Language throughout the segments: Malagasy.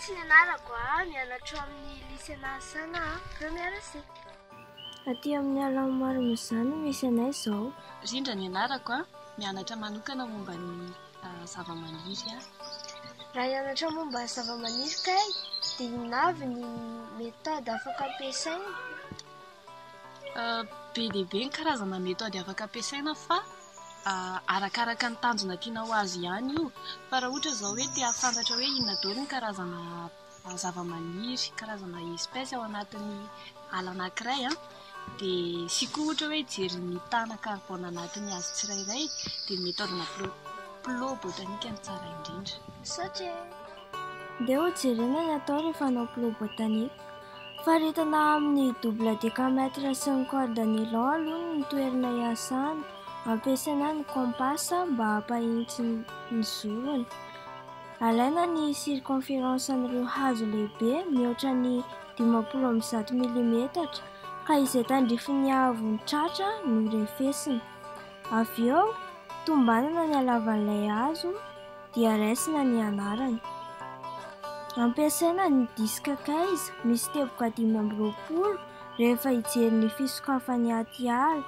tsy nianarako mianatra amin'ny lycée Nansana première C. Aty amin'ny Alamaromozana misy anay izao. Rindra nianarako mianatra manokana momba ny zava-maniry. Raha hianatra momba ny zava-maniry kay dia inavy ny méthode afaka ampiasaina? Be dia be ny karazana méthode afaka ampiasaina fa arakaraka ny tanjona tiana ho azy ihany io. Fa raha ohatra izao hoe te hafantatra hoe inona daholo ny karazana zava-maniry, karazana espèce ao anatin'ny ala anankiray dia sy koa ohatra hoe hijery ny tana carbone anatin'ny azy tsirairay dia méthode plot botanika ny tsara indrindra. Satria Dia ho jerena ny atao rehefa hanao plot botanika. Faritana amin'ny double décamètre sy ny corde nylon aloha ny toerana hiasana. Ampiasaina ny kompas mba hampahintsy ny zorony. Alaina ny circonférence an'ireo hazo lehibe mihoatra ny 50 mm ka izay tandrifin'ny haavony tratra no refesina. Avy eo tombanana ny halavan'ilay hazo dia raisina ny anarany. Ampiasaina ny diska kaiza misy teboka 520 rehefa hijery ny fisokafan'ny atiala.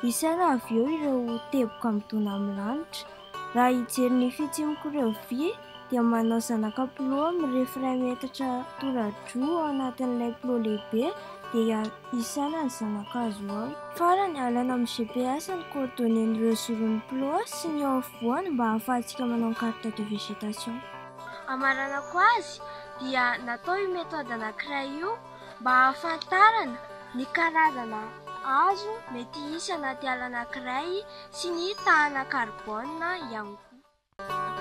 Isaina avy eo ireo teboka midona amin'ny lanitra. Raha hijery ny fitsimok'ireo vy dia manao zanaka plot mirefy 1 metatra tora-droa ao anatin'ilay plot lehibe dia isaina ny zanak'hazo ao. Farany alaina amin'ny GPS ny coordonnées zoron'ny plot sy ny eo afovoany mba ahafahantsika manao ny carte de végétation. Amaranako azy dia natao io méthode anankiray io mba ahafantarana ny karazana hazo mety hisy anaty ala anankiray sy ny tahana carbone ihany koa.